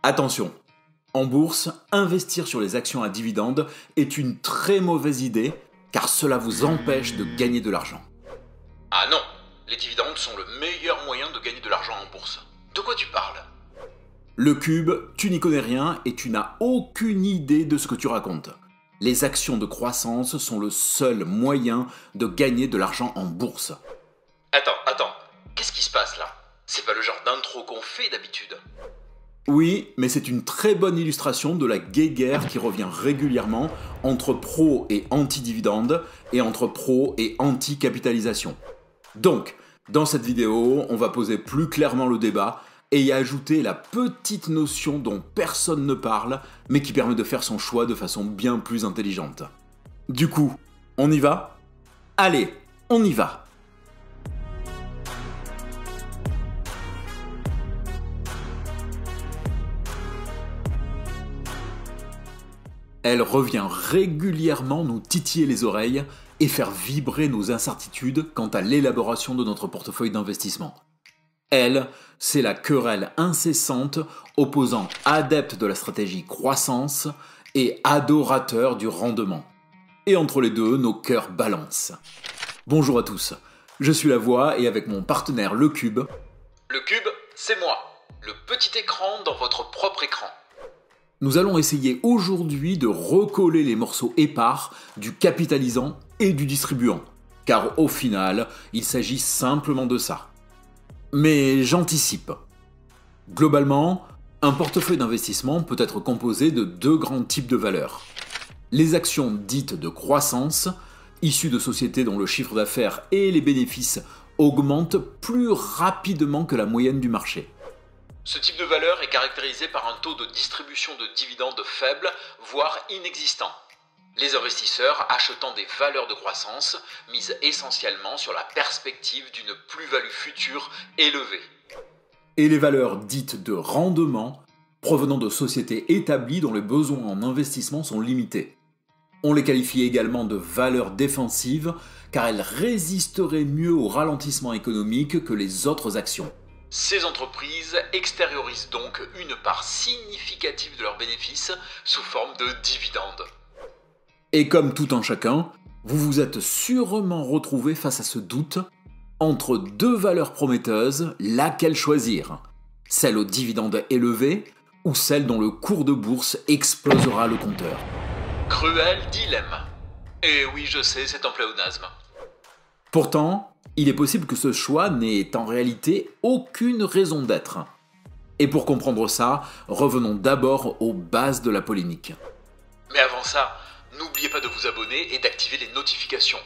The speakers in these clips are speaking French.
Attention, en bourse, investir sur les actions à dividendes est une très mauvaise idée car cela vous empêche de gagner de l'argent. Ah non, les dividendes sont le meilleur moyen de gagner de l'argent en bourse. De quoi tu parles? Le cube, tu n'y connais rien et tu n'as aucune idée de ce que tu racontes. Les actions de croissance sont le seul moyen de gagner de l'argent en bourse. Attends, qu'est-ce qui se passe là? C'est pas le genre d'intro qu'on fait d'habitude. Oui, mais c'est une très bonne illustration de la guéguerre qui revient régulièrement entre pro et anti-dividendes et entre pro et anti-capitalisation. Donc, dans cette vidéo, on va poser plus clairement le débat et y ajouter la petite notion dont personne ne parle, mais qui permet de faire son choix de façon bien plus intelligente. Du coup, on y va? Allez, on y va! Elle revient régulièrement nous titiller les oreilles et faire vibrer nos incertitudes quant à l'élaboration de notre portefeuille d'investissement. Elle, c'est la querelle incessante opposant adeptes de la stratégie croissance et adorateurs du rendement. Et entre les deux, nos cœurs balancent. Bonjour à tous, je suis La Voix et avec mon partenaire Le Cube. Le cube, c'est moi, le petit écran dans votre propre écran. Nous allons essayer aujourd'hui de recoller les morceaux épars du capitalisant et du distribuant, car au final, il s'agit simplement de ça. Mais j'anticipe. Globalement, un portefeuille d'investissement peut être composé de deux grands types de valeurs. Les actions dites de croissance, issues de sociétés dont le chiffre d'affaires et les bénéfices augmentent plus rapidement que la moyenne du marché. Ce type de valeur est caractérisé par un taux de distribution de dividendes faible, voire inexistant. Les investisseurs achetant des valeurs de croissance misent essentiellement sur la perspective d'une plus-value future élevée. Et les valeurs dites de rendement provenant de sociétés établies dont les besoins en investissement sont limités. On les qualifie également de valeurs défensives car elles résisteraient mieux au ralentissement économique que les autres actions. Ces entreprises extériorisent donc une part significative de leurs bénéfices sous forme de dividendes. Et comme tout un chacun, vous vous êtes sûrement retrouvé face à ce doute entre deux valeurs prometteuses, laquelle choisir? Celle aux dividendes élevés ou celle dont le cours de bourse explosera le compteur? Cruel dilemme. Et oui, je sais, c'est un pléonasme. Pourtant, il est possible que ce choix n'ait en réalité aucune raison d'être. Et pour comprendre ça, revenons d'abord aux bases de la polémique. Mais avant ça, n'oubliez pas de vous abonner et d'activer les notifications.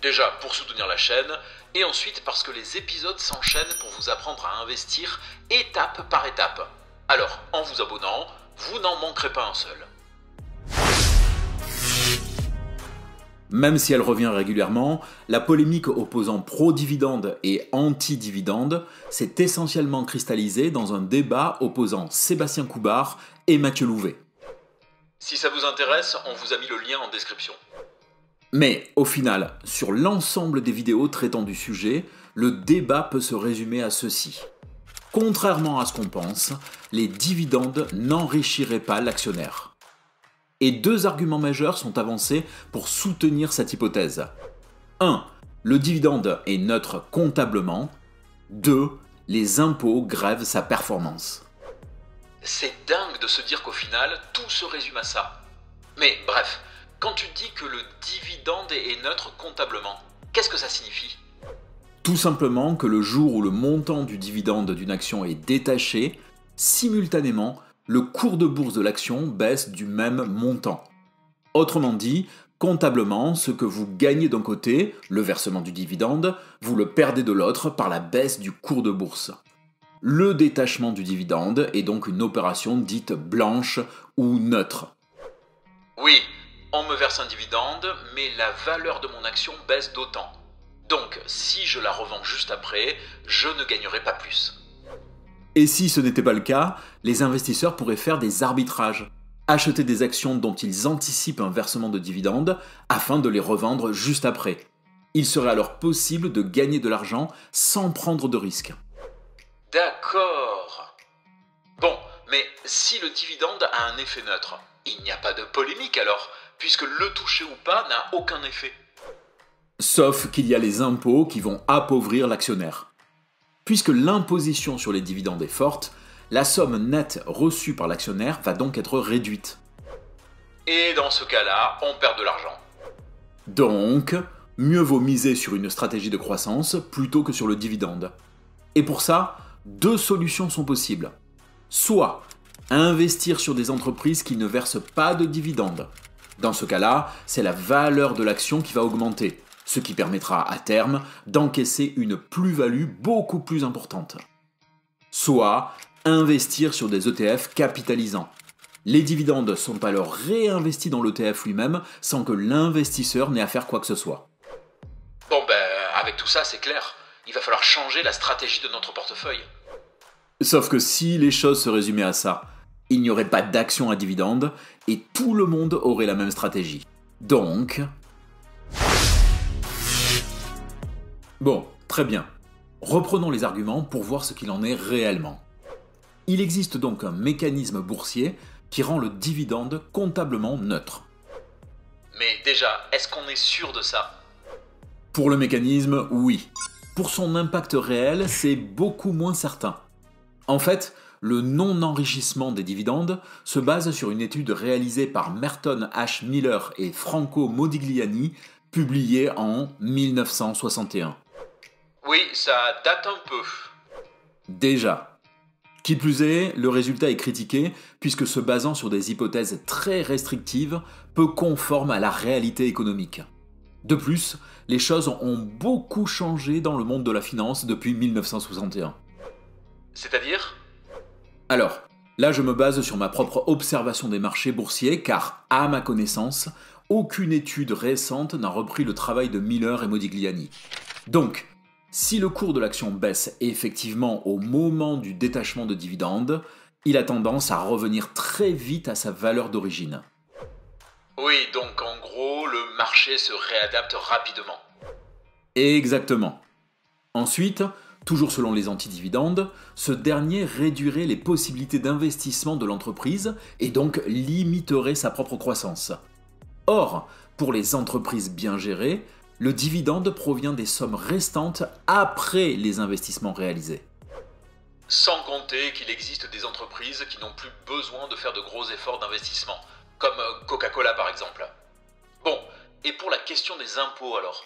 Déjà pour soutenir la chaîne, et ensuite parce que les épisodes s'enchaînent pour vous apprendre à investir étape par étape. Alors, en vous abonnant, vous n'en manquerez pas un seul. Même si elle revient régulièrement, la polémique opposant pro-dividende et anti-dividende s'est essentiellement cristallisée dans un débat opposant Sébastien Coubard et Mathieu Louvet. Si ça vous intéresse, on vous a mis le lien en description. Mais au final, sur l'ensemble des vidéos traitant du sujet, le débat peut se résumer à ceci. Contrairement à ce qu'on pense, les dividendes n'enrichiraient pas l'actionnaire. Et deux arguments majeurs sont avancés pour soutenir cette hypothèse. 1. Le dividende est neutre comptablement. 2. Les impôts grèvent sa performance. C'est dingue de se dire qu'au final, tout se résume à ça. Mais bref, quand tu dis que le dividende est neutre comptablement, qu'est-ce que ça signifie? Tout simplement que le jour où le montant du dividende d'une action est détaché, simultanément, le cours de bourse de l'action baisse du même montant. Autrement dit, comptablement, ce que vous gagnez d'un côté, le versement du dividende, vous le perdez de l'autre par la baisse du cours de bourse. Le détachement du dividende est donc une opération dite blanche ou neutre. Oui, on me verse un dividende, mais la valeur de mon action baisse d'autant. Donc, si je la revends juste après, je ne gagnerai pas plus. Et si ce n'était pas le cas, les investisseurs pourraient faire des arbitrages, acheter des actions dont ils anticipent un versement de dividendes afin de les revendre juste après. Il serait alors possible de gagner de l'argent sans prendre de risques. D'accord. Bon, Mais si le dividende a un effet neutre, il n'y a pas de polémique alors, puisque le toucher ou pas n'a aucun effet. Sauf qu'il y a les impôts qui vont appauvrir l'actionnaire. Puisque l'imposition sur les dividendes est forte, la somme nette reçue par l'actionnaire va donc être réduite. Et dans ce cas-là, on perd de l'argent. Donc, mieux vaut miser sur une stratégie de croissance plutôt que sur le dividende. Et pour ça, deux solutions sont possibles. Soit investir sur des entreprises qui ne versent pas de dividendes. Dans ce cas-là, c'est la valeur de l'action qui va augmenter, ce qui permettra à terme d'encaisser une plus-value beaucoup plus importante. Soit investir sur des ETF capitalisants. Les dividendes sont alors réinvestis dans l'ETF lui-même sans que l'investisseur n'ait à faire quoi que ce soit. Bon ben, avec tout ça, c'est clair. Il va falloir changer la stratégie de notre portefeuille. Sauf que si les choses se résumaient à ça, il n'y aurait pas d'actions à dividendes et tout le monde aurait la même stratégie. Donc... Bon, très bien. Reprenons les arguments pour voir ce qu'il en est réellement. Il existe donc un mécanisme boursier qui rend le dividende comptablement neutre. Mais déjà, est-ce qu'on est sûr de ça? Pour le mécanisme, oui. Pour son impact réel, c'est beaucoup moins certain. En fait, le non-enrichissement des dividendes se base sur une étude réalisée par Merton H. Miller et Franco Modigliani, publiée en 1961. Oui, ça date un peu. Déjà. Qui plus est, le résultat est critiqué puisque se basant sur des hypothèses très restrictives, peu conformes à la réalité économique. De plus, les choses ont beaucoup changé dans le monde de la finance depuis 1961. C'est-à-dire? Alors, là je me base sur ma propre observation des marchés boursiers car, à ma connaissance, aucune étude récente n'a repris le travail de Miller et Modigliani. Donc, si le cours de l'action baisse effectivement au moment du détachement de dividendes, il a tendance à revenir très vite à sa valeur d'origine. Oui, donc en gros, le marché se réadapte rapidement. Exactement. Ensuite, toujours selon les antidividendes, ce dernier réduirait les possibilités d'investissement de l'entreprise et donc limiterait sa propre croissance. Or, pour les entreprises bien gérées, le dividende provient des sommes restantes après les investissements réalisés. Sans compter qu'il existe des entreprises qui n'ont plus besoin de faire de gros efforts d'investissement, comme Coca-Cola par exemple. Bon, et pour la question des impôts alors?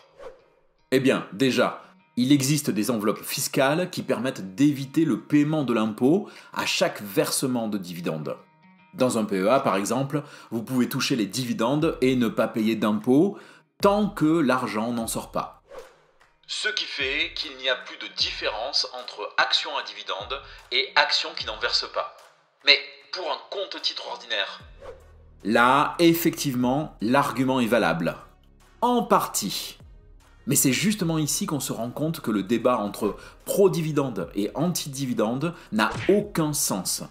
Eh bien, déjà, il existe des enveloppes fiscales qui permettent d'éviter le paiement de l'impôt à chaque versement de dividendes. Dans un PEA, par exemple, vous pouvez toucher les dividendes et ne pas payer d'impôt tant que l'argent n'en sort pas. Ce qui fait qu'il n'y a plus de différence entre actions à dividendes et actions qui n'en versent pas. Mais pour un compte-titre ordinaire? Là, effectivement, l'argument est valable. En partie. Mais c'est justement ici qu'on se rend compte que le débat entre pro-dividende et anti-dividende n'a aucun sens,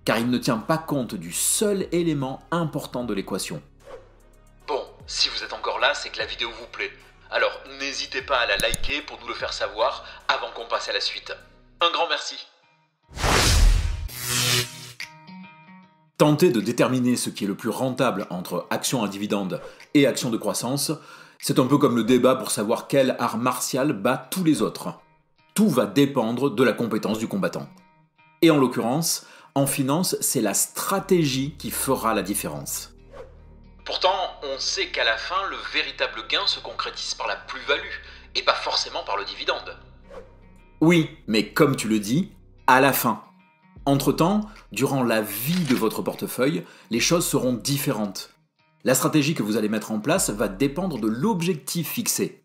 car il ne tient pas compte du seul élément important de l'équation. Bon, si vous êtes encore là, c'est que la vidéo vous plaît. Alors n'hésitez pas à la liker pour nous le faire savoir avant qu'on passe à la suite. Un grand merci. Tenter de déterminer ce qui est le plus rentable entre action à dividende et action de croissance, c'est un peu comme le débat pour savoir quel art martial bat tous les autres. Tout va dépendre de la compétence du combattant. Et en l'occurrence, en finance, c'est la stratégie qui fera la différence. Pourtant, on sait qu'à la fin, le véritable gain se concrétise par la plus-value, et pas forcément par le dividende. Oui, mais comme tu le dis, à la fin. Entre-temps, durant la vie de votre portefeuille, les choses seront différentes. La stratégie que vous allez mettre en place va dépendre de l'objectif fixé.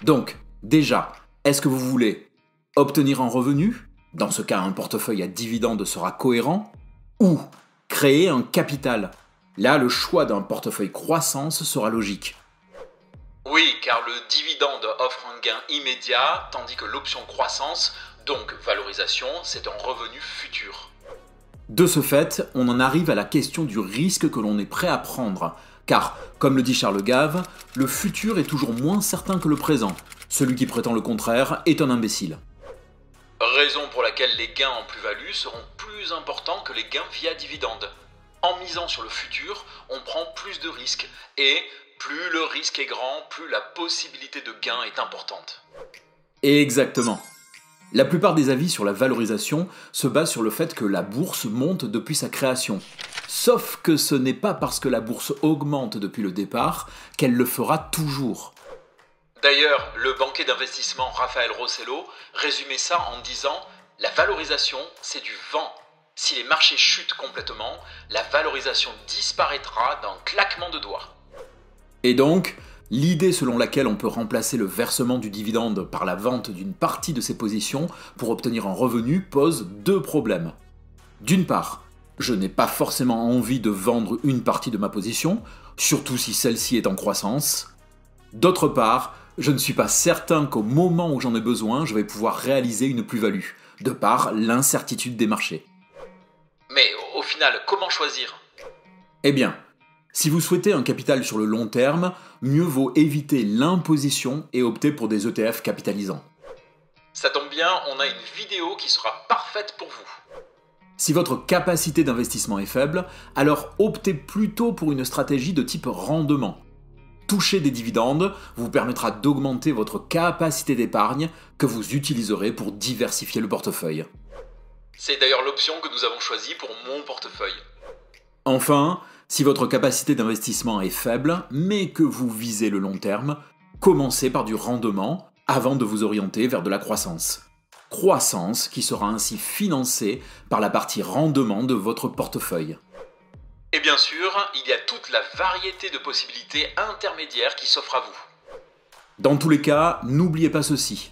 Donc, déjà, est-ce que vous voulez obtenir un revenu? Dans ce cas, un portefeuille à dividende sera cohérent. Ou créer un capital? Là, le choix d'un portefeuille croissance sera logique. Oui, car le dividende offre un gain immédiat, tandis que l'option croissance, donc valorisation, c'est un revenu futur. De ce fait, on en arrive à la question du risque que l'on est prêt à prendre. Car, comme le dit Charles Gave, le futur est toujours moins certain que le présent. Celui qui prétend le contraire est un imbécile. Raison pour laquelle les gains en plus-value seront plus importants que les gains via dividende. En misant sur le futur, on prend plus de risques, et plus le risque est grand, plus la possibilité de gain est importante. Exactement. La plupart des avis sur la valorisation se basent sur le fait que la bourse monte depuis sa création. Sauf que ce n'est pas parce que la bourse augmente depuis le départ qu'elle le fera toujours. D'ailleurs, le banquier d'investissement Raphaël Rossello résumait ça en disant « La valorisation, c'est du vent. Si les marchés chutent complètement, la valorisation disparaîtra d'un claquement de doigts. » Et donc, l'idée selon laquelle on peut remplacer le versement du dividende par la vente d'une partie de ses positions pour obtenir un revenu pose deux problèmes. D'une part, je n'ai pas forcément envie de vendre une partie de ma position, surtout si celle-ci est en croissance. D'autre part, je ne suis pas certain qu'au moment où j'en ai besoin, je vais pouvoir réaliser une plus-value, de par l'incertitude des marchés. Mais au final, comment choisir ? Eh bien, si vous souhaitez un capital sur le long terme, mieux vaut éviter l'imposition et opter pour des ETF capitalisants. Ça tombe bien, on a une vidéo qui sera parfaite pour vous. Si votre capacité d'investissement est faible, alors optez plutôt pour une stratégie de type rendement. Toucher des dividendes vous permettra d'augmenter votre capacité d'épargne que vous utiliserez pour diversifier le portefeuille. C'est d'ailleurs l'option que nous avons choisie pour mon portefeuille. Enfin, si votre capacité d'investissement est faible, mais que vous visez le long terme, commencez par du rendement avant de vous orienter vers de la croissance. Croissance qui sera ainsi financée par la partie rendement de votre portefeuille. Et bien sûr, il y a toute la variété de possibilités intermédiaires qui s'offrent à vous. Dans tous les cas, n'oubliez pas ceci.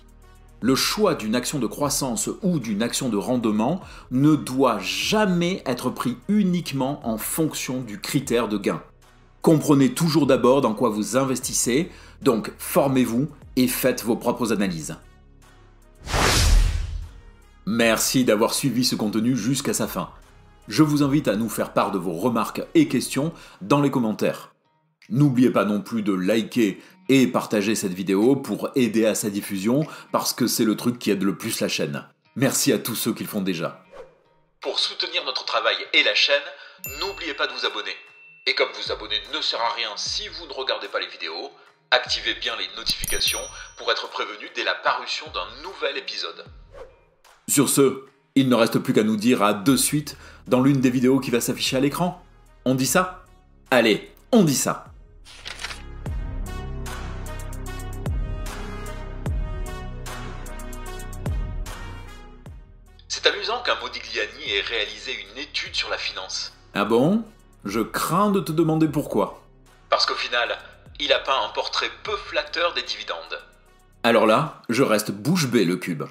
Le choix d'une action de croissance ou d'une action de rendement ne doit jamais être pris uniquement en fonction du critère de gain. Comprenez toujours d'abord dans quoi vous investissez, donc formez-vous et faites vos propres analyses. Merci d'avoir suivi ce contenu jusqu'à sa fin. Je vous invite à nous faire part de vos remarques et questions dans les commentaires. N'oubliez pas non plus de liker et partager cette vidéo pour aider à sa diffusion parce que c'est le truc qui aide le plus la chaîne. Merci à tous ceux qui le font déjà. Pour soutenir notre travail et la chaîne, n'oubliez pas de vous abonner. Et comme vous abonner ne sert à rien si vous ne regardez pas les vidéos, activez bien les notifications pour être prévenu dès la parution d'un nouvel épisode. Sur ce, il ne reste plus qu'à nous dire à de suite dans l'une des vidéos qui va s'afficher à l'écran. On dit ça ? Allez, on dit ça. C'est amusant qu'un Modigliani ait réalisé une étude sur la finance. Ah bon ? Je crains de te demander pourquoi. Parce qu'au final, il a peint un portrait peu flatteur des dividendes. Alors là, je reste bouche bée le cube.